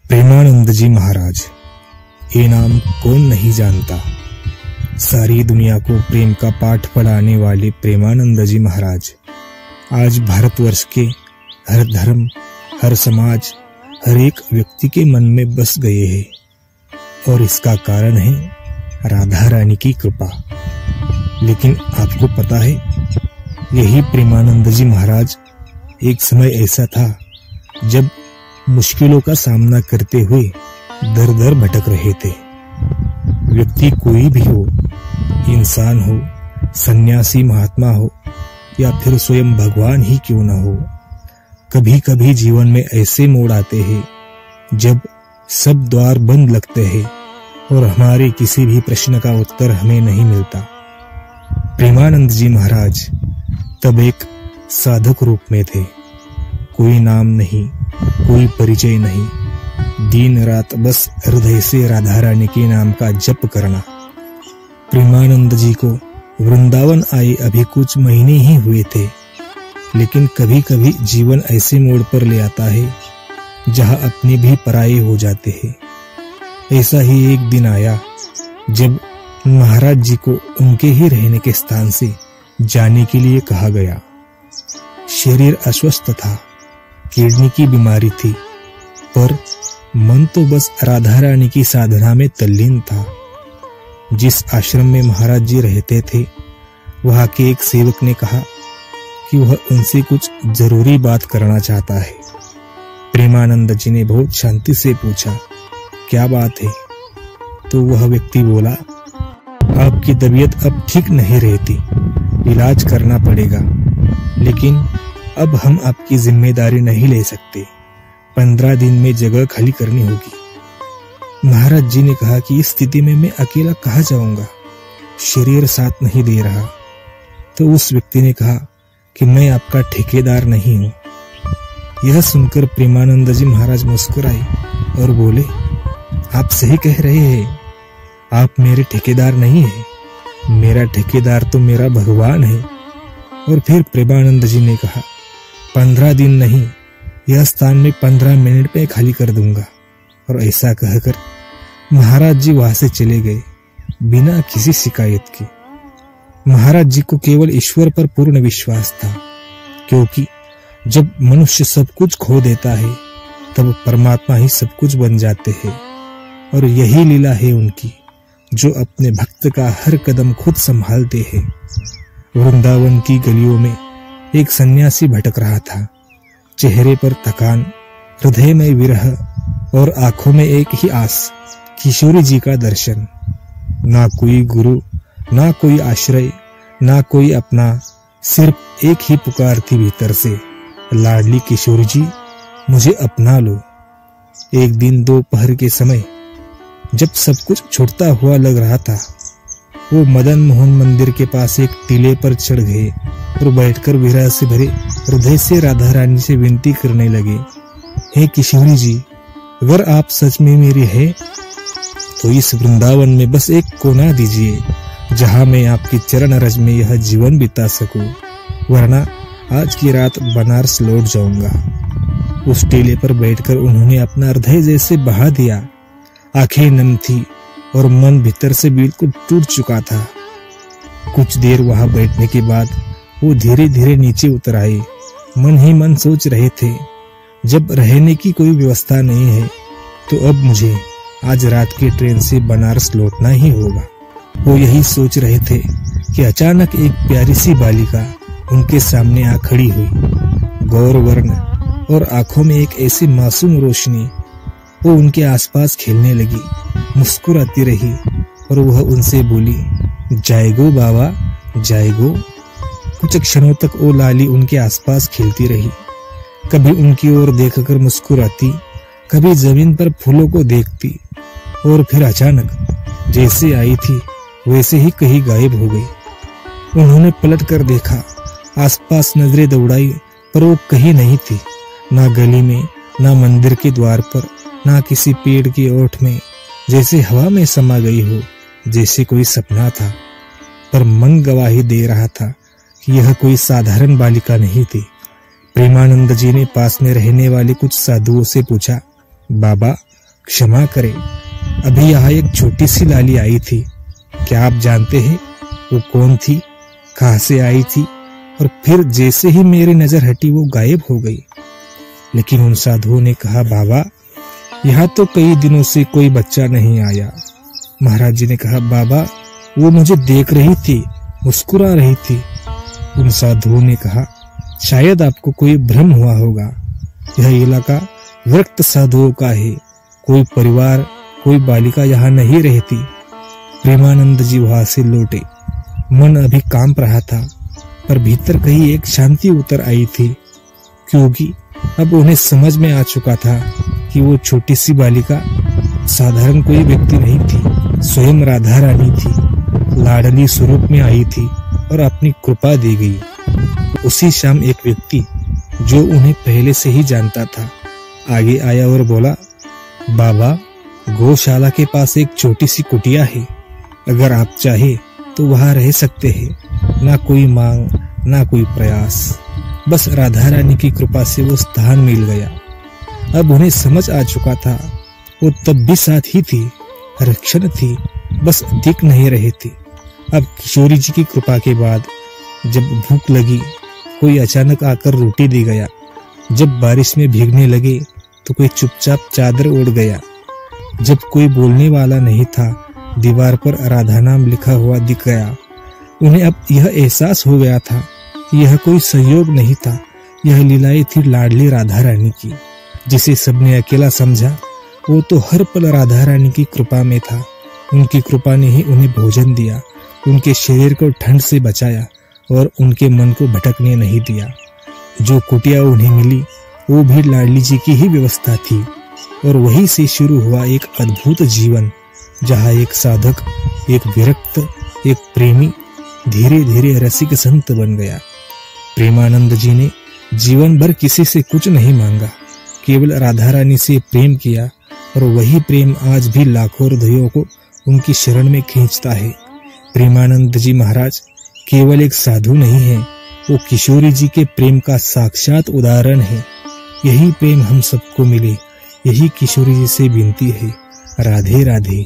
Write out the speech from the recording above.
प्रेमानंद जी महाराज, ये नाम कौन नहीं जानता। सारी दुनिया को प्रेम का पाठ पढ़ाने वाले प्रेमानंद जी महाराज आज भारतवर्ष के हर धर्म, हर समाज, हर एक व्यक्ति के मन में बस गए हैं और इसका कारण है राधा रानी की कृपा। लेकिन आपको पता है, यही प्रेमानंद जी महाराज एक समय ऐसा था जब मुश्किलों का सामना करते हुए दर दर भटक रहे थे। व्यक्ति कोई भी हो, इंसान हो, सन्यासी महात्मा हो या फिर स्वयं भगवान ही क्यों न हो, कभी कभी जीवन में ऐसे मोड़ आते हैं जब सब द्वार बंद लगते हैं और हमारे किसी भी प्रश्न का उत्तर हमें नहीं मिलता। प्रेमानंद जी महाराज तब एक साधक रूप में थे। कोई नाम नहीं, कोई परिचय नहीं, दिन रात बस हृदय से राधा रानी के नाम का जप करना। प्रेमानंद जी को वृंदावन आए अभी कुछ महीने ही हुए थे, लेकिन कभी कभी जीवन ऐसे मोड़ पर ले आता है जहां अपने भी पराये हो जाते हैं। ऐसा ही एक दिन आया जब महाराज जी को उनके ही रहने के स्थान से जाने के लिए कहा गया। शरीर अस्वस्थ था, किडनी की बीमारी थी, पर मन तो बस राधा रानी की साधना में तल्लीन था। जिस आश्रम में महाराज जी रहते थे, वहां के एक सेवक ने कहा कि वह उनसे कुछ जरूरी बात करना चाहता है। प्रेमानंद जी ने बहुत शांति से पूछा, क्या बात है? तो वह व्यक्ति बोला, आपकी तबीयत अब ठीक नहीं रहती, इलाज करना पड़ेगा, लेकिन अब हम आपकी जिम्मेदारी नहीं ले सकते। 15 दिन में जगह खाली करनी होगी। महाराज जी ने कहा कि इस स्थिति में मैं अकेला कहाँ जाऊंगा, शरीर साथ नहीं दे रहा। तो उस व्यक्ति ने कहा कि मैं आपका ठेकेदार नहीं हूं। यह सुनकर प्रेमानंद जी महाराज मुस्कुराए और बोले, आप सही कह रहे हैं, आप मेरे ठेकेदार नहीं है, मेरा ठेकेदार तो मेरा भगवान है। और फिर प्रेमानंद जी ने कहा, 15 दिन नहीं, यह स्थान में 15 मिनट में खाली कर दूंगा। और ऐसा कहकर महाराज जी वहां से चले गए बिना किसी शिकायत के। महाराज जी को केवल ईश्वर पर पूर्ण विश्वास था, क्योंकि जब मनुष्य सब कुछ खो देता है तब परमात्मा ही सब कुछ बन जाते हैं। और यही लीला है उनकी, जो अपने भक्त का हर कदम खुद संभालते हैं। वृंदावन की गलियों में एक सन्यासी भटक रहा था। चेहरे पर थकान, हृदय में विरह और आंखों में एक ही आस, किशोरी जी का दर्शन। ना कोई गुरु, ना कोई आश्रय, ना कोई अपना, सिर्फ एक ही पुकार थी भीतर से, लाडली किशोरी जी, मुझे अपना लो। एक दिन दोपहर के समय जब सब कुछ छूटता हुआ लग रहा था, वो मदन मोहन मंदिर के पास एक टीले पर चढ़ गए और बैठकर विरह से भरे हृदय से राधा रानी से विनती करने लगे, हे किशोरी जी, अगर आप सच में मेरी है तो इस वृंदावन में बस एक कोना दीजिए जहां मैं आपकी चरण रज में यह जीवन बिता सकूं, वरना आज की रात बनारस लौट जाऊंगा। उस टीले पर बैठकर उन्होंने अपना हृदय जैसे बहा दिया। आंखें नम थी और मन भीतर से बिल्कुल टूट चुका था। कुछ देर वहां बैठने के बाद वो धीरे धीरे नीचे उतर आए। मन ही मन सोच रहे थे, जब रहने की कोई व्यवस्था नहीं है तो अब मुझे आज रात की ट्रेन से बनारस लौटना ही होगा। वो यही सोच रहे थे कि अचानक एक प्यारी सी बालिका उनके सामने आ खड़ी हुई। गौर वर्ण और आंखों में एक ऐसी मासूम रोशनी। वो उनके आसपास खेलने लगी, मुस्कुराती रही और वह उनसे बोली, जाएगो बाबा, जाएगो। कुछ क्षणों तक वो लाली उनके आसपास खेलती रही, कभी उनकी ओर देखकर मुस्कुराती, कभी जमीन पर फूलों को देखती और फिर अचानक जैसे आई थी वैसे ही कहीं गायब हो गई। उन्होंने पलट कर देखा, आसपास नजरें दौड़ाई, पर वो कहीं नहीं थी, ना गली में, ना मंदिर के द्वार पर, ना किसी पेड़ की ओट में, जैसे हवा में समा गई हो, जैसे कोई सपना था। पर मन गवाही दे रहा था कि यह कोई साधारण बालिका नहीं थी। प्रेमानंद जी ने पास में रहने वाले कुछ साधुओं से पूछा, बाबा क्षमा करें, अभी यहाँ एक छोटी सी लाली आई थी। क्या आप जानते हैं वो कौन थी, कहाँ से आई थी? और फिर जैसे ही मेरी नजर हटी वो गायब हो गई। लेकिन उन साधुओं ने कहा, बाबा यहाँ तो कई दिनों से कोई बच्चा नहीं आया। महाराज जी ने कहा, बाबा वो मुझे देख रही थी, मुस्कुरा रही थी। उन साधुओं ने कहा, शायद आपको कोई भ्रम हुआ होगा, यह इलाका विरक्त साधुओं का है, कोई परिवार, कोई बालिका यहाँ नहीं रहती। प्रेमानंद जी वहां से लौटे। मन अभी कांप रहा था, पर भीतर कहीं एक शांति उतर आई थी, क्योंकि अब उन्हें समझ में आ चुका था कि वो छोटी सी बालिका साधारण कोई व्यक्ति नहीं थी, स्वयं राधा रानी थी। लाडली स्वरूप में आई थी और अपनी कृपा दी गई। उसी शाम एक व्यक्ति जो उन्हें पहले से ही जानता था आगे आया और बोला, बाबा गौशाला के पास एक छोटी सी कुटिया है, अगर आप चाहे तो वहां रह सकते हैं। ना कोई मांग, ना कोई प्रयास, बस राधा रानी की कृपा से वो स्थान मिल गया। अब उन्हें समझ आ चुका था, वो तब भी साथ ही थी, हर क्षण थी, बस दिख नहीं रहे थे। अब किशोरी जी की कृपा के बाद जब भूख लगी, कोई अचानक आकर रोटी दे गया। जब बारिश में भीगने लगे तो कोई चुपचाप चादर ओढ़ गया। जब कोई बोलने वाला नहीं था, दीवार पर राधा नाम लिखा हुआ दिख गया। उन्हें अब यह एहसास हो गया था कि यह कोई संयोग नहीं था, यह लीलाएं थी लाडली राधा रानी की। जिसे सबने अकेला समझा, वो तो हर पल राधा रानी की कृपा में था। उनकी कृपा ने ही उन्हें भोजन दिया, उनके शरीर को ठंड से बचाया और उनके मन को भटकने नहीं दिया। जो कुटिया उन्हें मिली वो भी लाडली जी की ही व्यवस्था थी, और वहीं से शुरू हुआ एक अद्भुत जीवन, जहाँ एक साधक, एक विरक्त, एक प्रेमी धीरे धीरे रसिक संत बन गया। प्रेमानंद जी ने जीवन भर किसी से कुछ नहीं मांगा, केवल राधा रानी से प्रेम किया, और वही प्रेम आज भी लाखों हृदयों को उनकी शरण में खींचता है। प्रेमानंद जी महाराज केवल एक साधु नहीं है, वो किशोरी जी के प्रेम का साक्षात उदाहरण है। यही प्रेम हम सबको मिले, यही किशोरी जी से विनती है। राधे राधे।